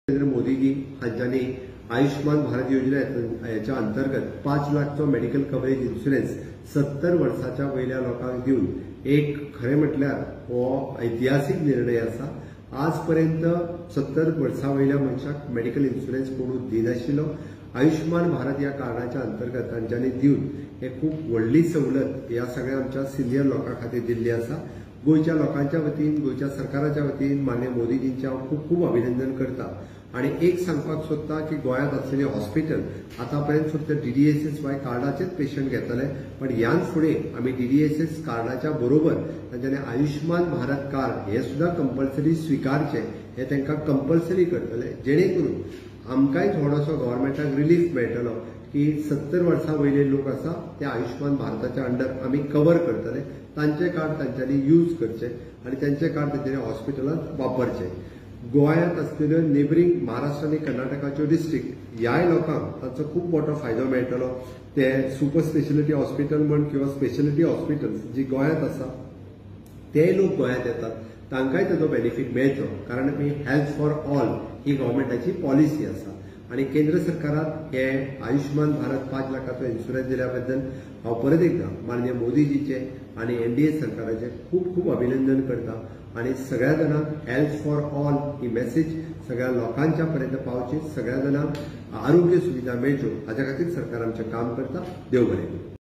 नरेंद्र मोदी जी हांच्यानी आयुष्मान भारत योजनेच्या अंतर्गत 5 लाखचो medical coverage insurance 70 वर्सांच्या वयल्या लोकांक दिवन एक खरें म्हटल्यार हो ऐतिहासिक निर्णय आसा। आजपर्यंत 70 वर्सां वयल्या मनशाक मेडिकल इन्शुरन्स कोणूच दिनाशिल्लो। आयुष्मान भारत या कार्डाच्या अंतर्गत तांच्यांनी दिवन हे खूप व्हडली सवलत या सगळ्या आमच्या सिनियर लोकां खातीर दिल्ली आसा। गोयच्या लोकांच्या वतीन गोयच्या सरकाराच्या वतीन माननीय मोदीजींचे हांव खूप खूप अभिनंदन करता। आणि एक सांगपाक सोदता की गोंयांत आसलेले हॉस्पिटल आतापर्यंत फक्त DDSS-Y कार्डाचेच पेशंट घेतले, पण ह्यान फुडें आमी DDSS कार्डाच्या बरोबर तांच्यांनी आयुष्मान भारत कार्ड हे सुद्धा कंपल्सरी स्वीकारचे, हे तांकां कंपल्सरी करतले, जेणे करून आमकांय थोडोसो गव्हर्नमेंटाक रिलीफ मेळटलो की 70 वर्सां वयले लोक आसा ते आयुष्मान भारताच्या अंडर आमी कव्हर करतले, तांचे कार्ड तांच्यांनी यूज करचे आणि त्यांचे कार्ड तांच्यांनी हॉस्पिटलांत वापरचे। गोंयांत आसलेल्यो नेबरींग महाराष्ट्र आनी कर्नाटकाच्यो डिस्ट्रिक्ट ह्याय लोकांक ताचो खूप मोठो फायदो मेळटलो। ते सुपर स्पेशलिटी हॉस्पिटल म्हण किंवा स्पेशलिटी हॉस्पिटल्स जी गोंयांत आसा ते लोक गोंयांत येतात, तांकांय ताचो बेनिफीट मेळचो, कारण आमी हेल्थ फॉर ऑल ही गव्हर्नमेंटाची पॉलिसी आसा। आणि केंद्र सरकारान हे आयुष्मान भारत 5 लाखाचो इन्शुरन्स दिल्या बद्दल हांव परत एकदा माननीय मोदीजीचे आणि NDA सरकाराचे खूप खूप अभिनंदन करता। आणि सगळ्या जाणांक health for all he message सगळ्या लोकांच्या पर्यंत पावची, सगळ्या जाणांक आरोग्य सुविधा मेळच्यो हाच्या खातीर सरकार आमचें काम करता। देव बरें करूं।